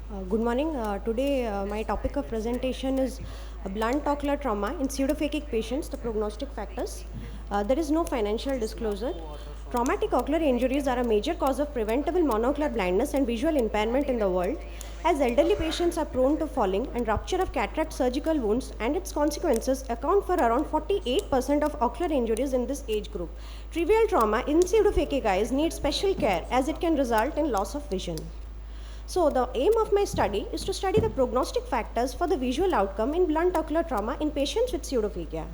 Good morning. Today, my topic of presentation is blunt ocular trauma in pseudophakic patients, the prognostic factors. There is no financial disclosure. Traumatic ocular injuries are a major cause of preventable monocular blindness and visual impairment in the world, as elderly patients are prone to falling and rupture of cataract surgical wounds, and its consequences account for around 48% of ocular injuries in this age group. Trivial trauma in pseudophakic eyes needs special care as it can result in loss of vision. So the aim of my study is to study the prognostic factors for the visual outcome in blunt ocular trauma in patients with pseudophakia.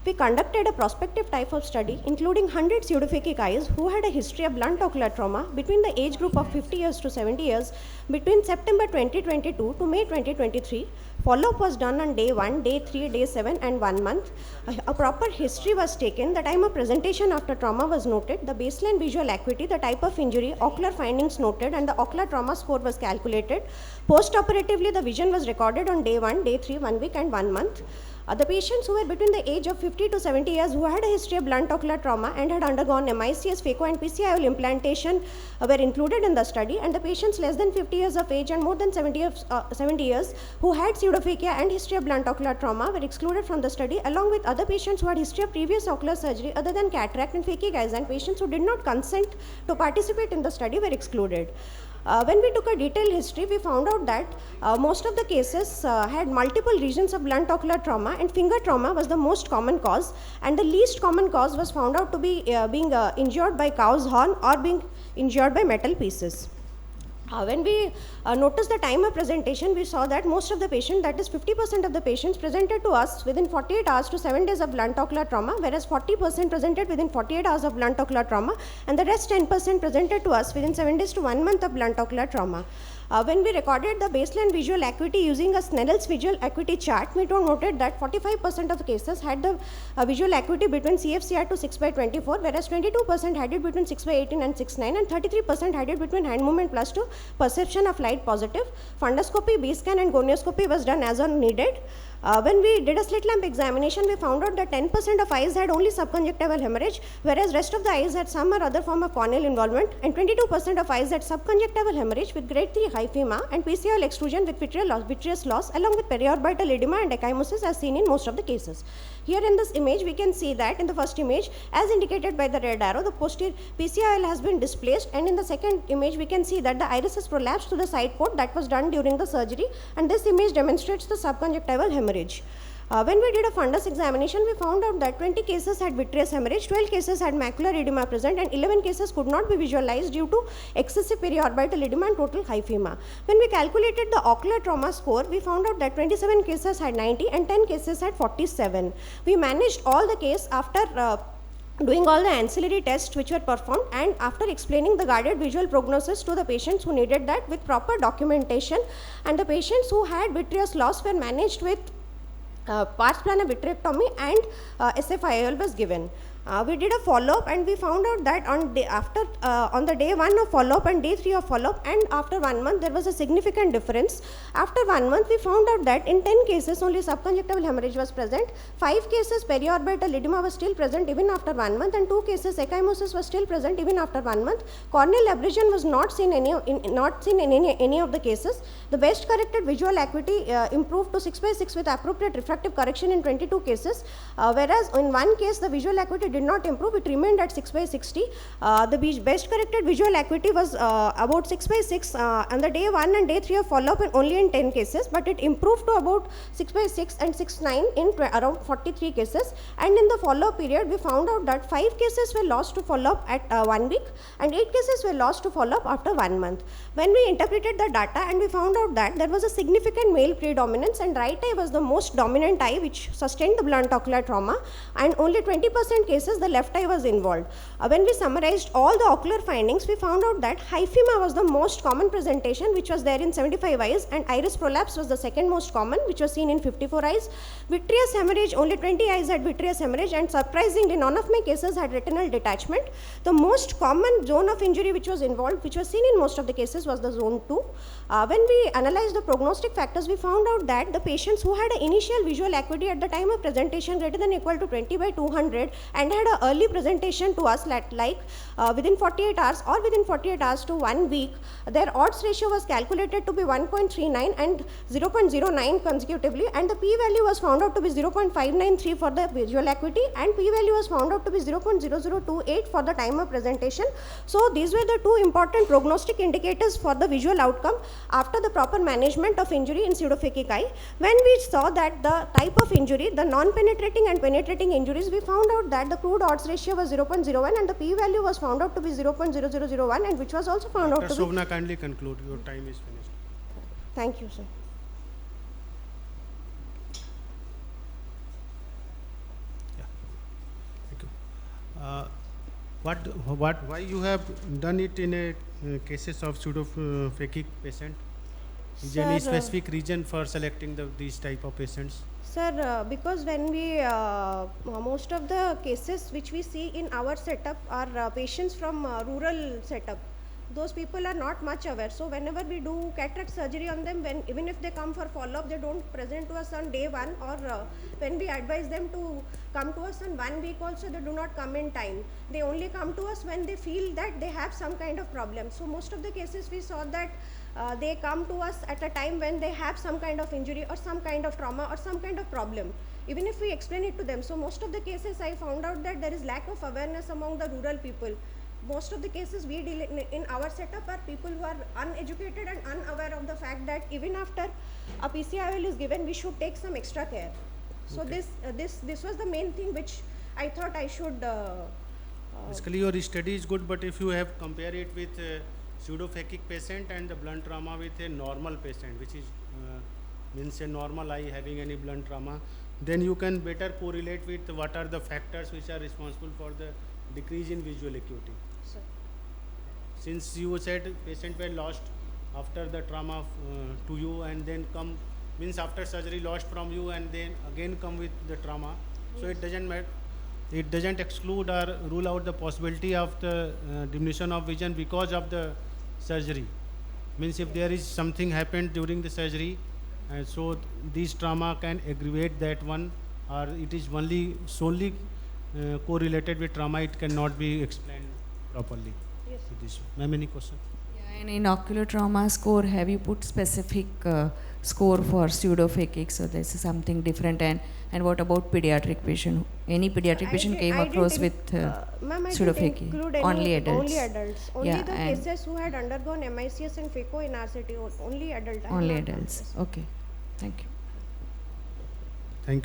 We conducted a prospective type of study including 100 pseudophakic eyes who had a history of blunt ocular trauma between the age group of 50 years to 70 years between September 2022 to May 2023. Follow-up was done on day 1, day 3, day 7 and 1 month. A proper history was taken. The time of presentation after trauma was noted. The baseline visual acuity, the type of injury, ocular findings noted, and the ocular trauma score was calculated. Post-operatively, the vision was recorded on day 1, day 3, 1 week and 1 month. The patients who were between the age of 50 to 70 years who had a history of blunt ocular trauma and had undergone MICS, phaco and PCIOL implantation were included in the study, and the patients less than 50 years of age and more than 70 years who had pseudophakia and history of blunt ocular trauma were excluded from the study, along with other patients who had history of previous ocular surgery other than cataract and phakic eyes, and patients who did not consent to participate in the study were excluded. When we took a detailed history, we found out that most of the cases had multiple regions of blunt ocular trauma, and finger trauma was the most common cause, and the least common cause was found out to be being injured by cow's horn or being injured by metal pieces. When we noticed the time of presentation, we saw that most of the patients, that is 50% of the patients, presented to us within 48 hours to 7 days of blunt ocular trauma, whereas 40% presented within 48 hours of blunt ocular trauma, and the rest 10% presented to us within 7 days to 1 month of blunt ocular trauma. When we recorded the baseline visual acuity using a Snell's visual acuity chart, we noted that 45% of the cases had the visual acuity between CFCR to 6/24, whereas 22% had it between 6/18 and 6/9, and 33% had it between hand movement plus to perception of light positive. Fundoscopy, B-scan and gonioscopy was done as on needed. When we did a slit lamp examination, we found out that 10% of eyes had only subconjunctival hemorrhage, whereas rest of the eyes had some or other form of corneal involvement, and 22% of eyes had subconjunctival hemorrhage with grade 3 hyphema and PCL extrusion with vitreous loss, along with periorbital edema and ecchymosis as seen in most of the cases. Here in this image, we can see that in the first image, as indicated by the red arrow, the posterior PCIOL has been displaced, and in the second image, we can see that the iris is prolapsed to the side port that was done during the surgery, and this image demonstrates the subconjunctival hemorrhage. When we did a fundus examination, we found out that 20 cases had vitreous hemorrhage, 12 cases had macular edema present, and 11 cases could not be visualized due to excessive periorbital edema and total hyphema. When we calculated the ocular trauma score, we found out that 27 cases had 90 and 10 cases had 47. We managed all the case after doing all the ancillary tests which were performed, and after explaining the guided visual prognosis to the patients who needed that with proper documentation, and the patients who had vitreous loss were managed with pars plana vitrectomy, and SFIOL was given. We did a follow-up, and we found out that on the day 1 of follow-up and day 3 of follow-up, and after 1 month there was a significant difference. After 1 month, we found out that in 10 cases only subconjunctival hemorrhage was present, 5 cases periorbital edema was still present even after 1 month, and 2 cases ecchymosis was still present even after 1 month. Corneal abrasion was not seen in any of the cases. The best corrected visual acuity improved to 6/6 with appropriate refractive correction in 22 cases, whereas in one case the visual acuity did not improve, it remained at 6/60. The best corrected visual acuity was about 6/6 on the day 1 and day 3 of follow-up only in 10 cases, but it improved to about 6/6 and 6/9 in around 43 cases. And in the follow-up period, we found out that 5 cases were lost to follow-up at 1 week, and 8 cases were lost to follow-up after 1 month. When we interpreted the data, and we found out that there was a significant male predominance, and right eye was the most dominant eye which sustained the blunt ocular trauma, and only 20% cases the left eye was involved. When we summarized all the ocular findings, we found out that hyphema was the most common presentation, which was there in 75 eyes, and iris prolapse was the second most common, which was seen in 54 eyes. Vitreous hemorrhage, only 20 eyes had vitreous hemorrhage, and surprisingly none of my cases had retinal detachment. The most common zone of injury which was involved, which was seen in most of the cases, was the zone 2. When we analyzed the prognostic factors, we found out that the patients who had an initial visual acuity at the time of presentation greater than or equal to 20/200 and had an early presentation to us that within 48 hours or within 48 hours to 1 week, their odds ratio was calculated to be 1.39 and 0.09 consecutively, and the p-value was found out to be 0.593 for the visual acuity, and p-value was found out to be 0.0028 for the time of presentation. So these were the two important prognostic indicators for the visual outcome after the proper management of injury in pseudophakic eye. When we saw that the type of injury, the non-penetrating and penetrating injuries, we found out that the crude odds ratio was 0.01 and the p-value was found out to be 0.0001, and which was also found out to be... Shobna, kindly conclude. Your time is finished. Thank you, sir. Yeah. Thank you. Why you have done it in a cases of pseudophakic patient? Is there any specific reason for selecting these type of patients? Sir, because when we, most of the cases which we see in our setup are patients from rural setup. Those people are not much aware. So whenever we do cataract surgery on them, even if they come for follow-up, they don't present to us on day one, or when we advise them to come to us in 1 week also, they do not come in time. They only come to us when they feel that they have some kind of problem. So most of the cases we saw that they come to us at a time when they have some kind of injury or some kind of trauma or some kind of problem, even if we explain it to them. So most of the cases I found out that there is lack of awareness among the rural people. Most of the cases we deal in our setup are people who are uneducated and unaware of the fact that even after a PCIOL is given, we should take some extra care. So Okay. this was the main thing which I thought I should... Basically, your study is good, but if you have compare it with pseudophakic patient and the blunt trauma with a normal patient, which is means a normal eye having any blunt trauma, then you can better correlate with what are the factors which are responsible for the decrease in visual acuity. Sir. Since you said patient were lost after the trauma to you, and then come means after surgery lost from you, and then again come with the trauma. So it doesn't matter. It doesn't exclude or rule out the possibility of the diminution of vision because of the surgery. Means if there is something happened during the surgery, so this trauma can aggravate that one, or it is only solely correlated with trauma. It cannot be explained properly. Yes. With this. Ma'am, any question? Yeah, and in ocular trauma score, have you put specific score for pseudophakic? So this is something different. And what about pediatric patient? Any pediatric patient came across with Ma'am, I didn't pseudophakic? include Only adults? Only adults. Only Yeah, the and cases who had undergone MICS and FACO in our city, only adult. I have only not done adults. this. Okay. Thank you.